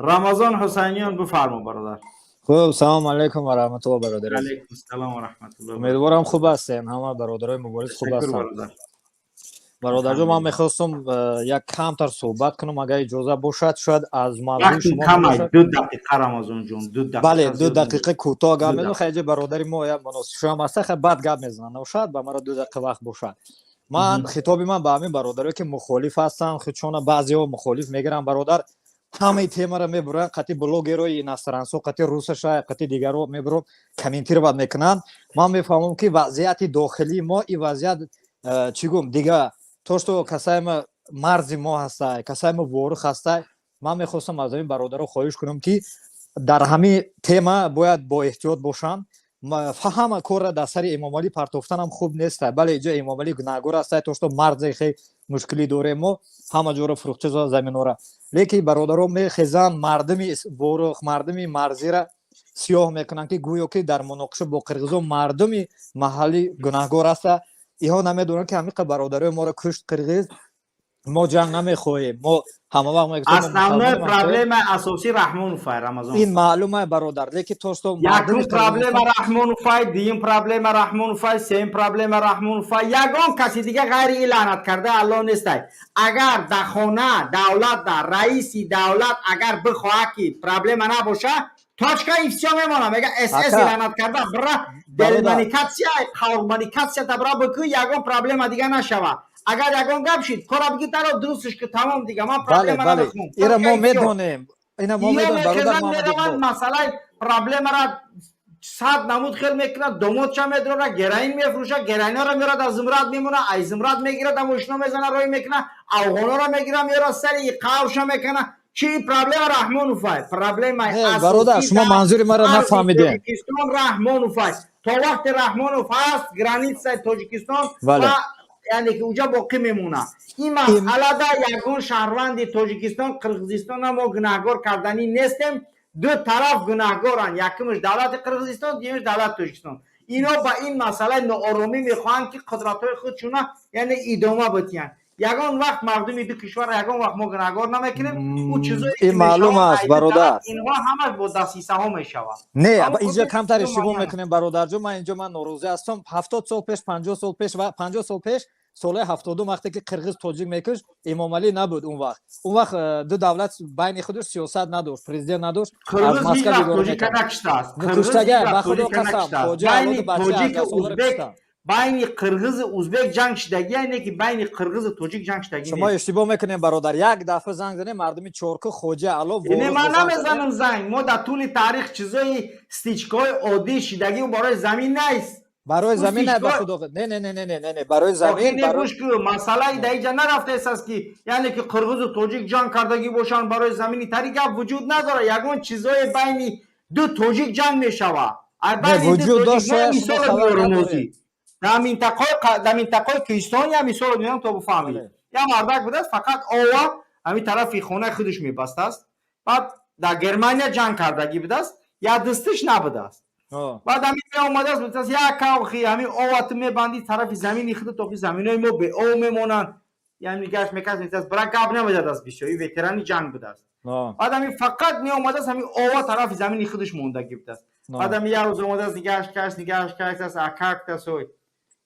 Рамазон Ҳусайниён бифармо бародар. خب سلام علیکم و رحمت الله برادر. علیکم السلام و رحمت الله. امیدوارم خوب هستین. همه برادرای مبارز خوب تشکر هستن. برادر. برادر جو من میخواستم یک کمتر صحبت کنم اگر اجازه باشد. شاید از موضوع وقتی شما کم باشد. 2 دقیقه رمضان جون 2 دقیقه. بله 2 دقیقه کوتاه گپ دو میزنم. دقیقه. خیلی برادری ما یا مناسب شما است خیلی بعد گپ میزنن. شاید به مرا 2 دقیقه وقت باشد. من خطاب من به همین برادرایی که مخالف هستن چون بعضی‌ها مخالف میگیرن برادر همه تیما را میبرن قطعی بلوگرای نصرانسو قطعی روسش قطعی دیگر رو میبرن کامنتیر بعد میکنن. من میفهمم که وضعیت داخلی ما این وضعیت چیگم دیگه تو کسای ما مرز ما هستای کسای ما وارخ هستای. من میخواستم از این برادرها خواهش کنم که در همین تیما باید با احتیاط باشن. فهم کار در سر امام علی پرتافتن هم خوب نیست. بله اینجا امام علی گناهگار است. تو مرز خیلی مشکلی داره ما همه جا رو فروخته زمین را. لیکن برادران میخزن مردمی وارخ مردمی مرزی را سیاه میکنن که گویا که در مناقشه با قرغیزان مردمی محلی گناهگار است. اینها نمیدونن که همین برادرای ما را کشت قرغیز. ما جنگ نمیخواهیم. ما همه وقت میگیم основной проблема اساسی رحمانوفای رمضان. این معلومه برادر. لیکن تو یکم پرابلم رحمانوفای، دیم پرابلم رحمانوفای، سیم پرابلم رحمانوفای. یگان کسی دیگه غیر این لعنت کرده الله نیست. اگر در خانه دولت در رئیس دولت اگر بخواه که پرابلم نباشه تاچکا افسیا میمونه میگه اس اس لعنت کرده برا دلمانیکاسیا خالمانیکاسیا تبرا بکو یگان پرابلم دیگه نشوه. اگر یگان گپ شید کارا بگی طرف درستش که تمام دیگه من پرابلم نمیخوام. اینا ما میدونیم. اینا ما میدونیم برادر ما مسئله پرابلم را 100 نمود خیل میکنه دومود چه میدونه گراین میفروشه گراینا را میره از زمرد میمونه ای زمرد میگیره دم وشنا میزنه روی میکنه افغانا را میگیره میره سری قاوش میکنه چی پرابلم رحمانوفای پرابلم اساسی برادر شما منظور ما را نفهمیدین. تاجیکستان رحمانوفای تا وقت رحمانوفای است گرانیت تاجیکستان و یعنی که اونجا باقی میمونه. این مسئله دا یگان شهروند تاجیکستان قرغیزستان ما گناهگار کردنی نیستیم. دو طرف گناهگارن. یکمش دولت قرغیزستان دیگرش دولت تاجیکستان. اینا با این مسئله ناآرامی میخوان که قدرت‌های خودشون یعنی ادامه بدن. یگان وقت مردم دو کشور یگان وقت ما گناهگار نمیکنیم او چیزایی این معلوم است برادر. اینها همه با دسیسه ها میشوند. نه اینجا کمتر اشتباه میکنیم برادر جو. من اینجا من ناراضی هستم. 70 سال پیش 50 سال پیش و 50 سال پیش سال 72 وقتی که قرغیز تاجیک میکش امام علی نبود. اون وقت دو دولت بین خودش سیاست نداشت پرزیدنت نداشت. از مسکو تاجیک نکشته است. کشتگه به خدا قسم بین قرغیز ازبک جنگ شدگی اینه که بین قرغیز و تاجیک جنگ شدگی. شما اشتباه میکنین برادر. یک دفعه زنگ زنه مردمی چورک خوجه علاوه اینه من نمیزنم زنگ. ما در طول تاریخ چیزای استیچکای عادی شدگی و برای زمین نیست. برای زمین نه به خدا. نه برای زمین برای مسئله دیگه نرفته است که یعنی که قرغیز و تاجیک جنگ کردگی باشن برای زمینی طریق وجود نداره. یگان چیزای بین دو تاجیک جنگ میشوه. وجود داشته در منطقه کیستان یا مثال میگم تو بفهمی. یا مردک بوده فقط آوا همین طرف خونه خودش میبسته است. بعد در گرمانیا جنگ کردگی بوده است یا دستش نبوده است. بعد همین اومده است مثلا یک کاوخی همین آوات میبندی طرف زمین خود تو زمینای ما به او میمونن. یعنی گشت میکرد مثلا برای قاب نمیداد است بیشتر وترانی جنگ بوده است. بعد همین فقط می اومده است همین آوا طرف زمین خودش موندگی بوده است. بعد همین یه روز اومده است نگاش کرد است اکاک تاسوی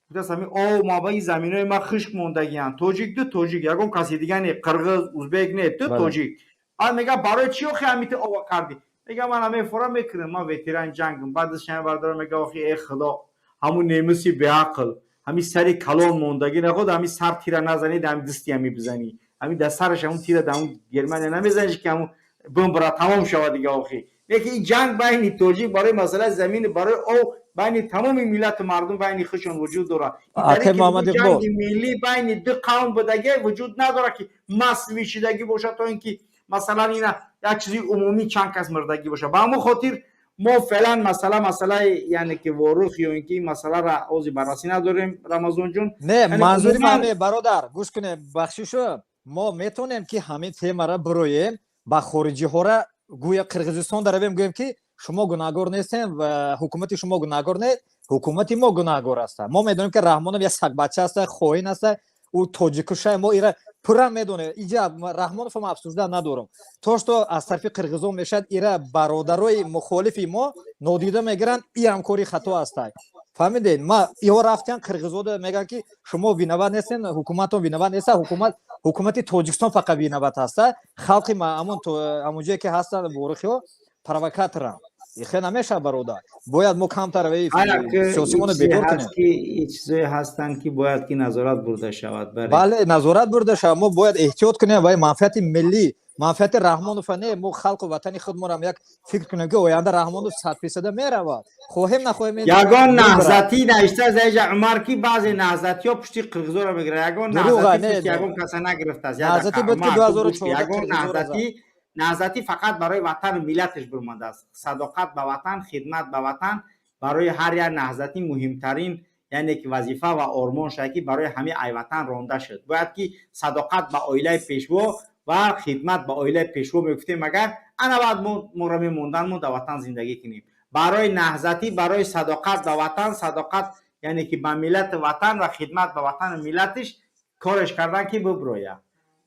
بوده همین او ما با زمینای ما خشک موندگیان. تاجیک دو تاجیک یگان کسی دیگه نه قرغیز ازبک نه دو تاجیک. بعد میگه برای چی خو همیت او کردی؟ میگه من همه فرا میکنم ما وتران جنگم. بعد از شما بردار میگه آخه ای خدا همون نمیسی به عقل همین سری کلان موندگی نخود همین سر تیر نزنید همین دستی همی بزنی همین دست سرش همون تیر دامون گرمانه نمیزنی که همون بمب را تمام شود دیگه آخه. میگه این جنگ بین تاجیک برای مسئله زمین برای او بین تمام ملت مردم بین خودشون وجود داره. جنگ ملی بین دو قوم بودگی وجود نداره که مساوی شدگی باشه تا اینکه مثلا اینا یک چیزی عمومی چند کس مردگی باشه. با همون خاطر ما فعلا مسئله یعنی که وارخ یا اینکه مسئله را اوزی بررسی نداریم رمضان جون. نه منظوری من برادر گوش کنه بخشیشو ما میتونیم که همین تیما را برویم با خارجی ها را گویا قرغیزستان داره بگیم که شما گناهگار نیستین و حکومت شما گناهگار نیست حکومت ما گناهگار است. ما میدونیم که رحمانov یک سگ بچه است خائن است او تاجیکش ما ایرا пурра медоне иҷа Раҳмоновам афсурда надорам то што аз тарафи қирғизон мешад ира бародарои мухолифи мо нодида мегиранд и ҳамкори хато астай фаҳмидед ма иҳо рафтиян қирғизода мегӯянд ки шумо виноват нестен ҳукуматон виноват неста ҳукумати Тоҷикистон фақат виноват аста халқи ҳамон ҷое ки ҳастанд ворихиҳо провокаторанд ихе намеша бародар бояд мо камтар сиёсимоно бекор кунем чизое ҳастанд ки бояд ки назорат бурда шавад бале назорат бурда шавад мо бояд эҳтиёт кунем ва манфиати миллӣ манфиати Раҳмонова не мо халқу ватани худмонам як фикр кунем ки оянда Раҳмонов 100% меравад хоҳем нахоҳем ягон наҳзатӣ наишта заижа умар ки баъзе наҳзатиҳо пушти қирғизоро мегирад ягон наҳзатӣ ягон каса нагирифтааст наҳзатӣ буд ки 2014 наҳзатӣ фақат барои ватану миллаташ бирмандааст садоқат ба ватан хидмат ба ватан барои ҳар як наҳзатӣ муҳимтарин яъне ки вазифа ва ормон шуда ки барои ҳамаи айватан ронда шуд бояд ки садоқат ба оилаи пешво ва хидмат ба оилаи пешво мегуфтем агар ана баъд моро мемондан мо дар ватан зиндагӣ кунем барои наҳзатӣ барои садоқат ба ватан садоқат яъне ки ба миллати ватан ва хидмат ба ватану миллатиш кореш кардан ки биброя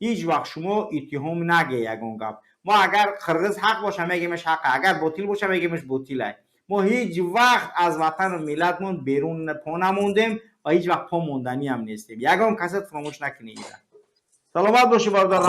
ҳеҷ вақт шумо иттиҳом нагӯед ягон гап мо агар қирғиз ҳақ боша мегӯемш ҳақqa агар ботил боша мегӯемш ботилай мо ҳеҷ вақт аз ватану миллатмон берун по намондем ва ҳеҷ вақт по монданӣ ҳам нестем ягон касат фаромӯш накунед саломат бошӣ бародар.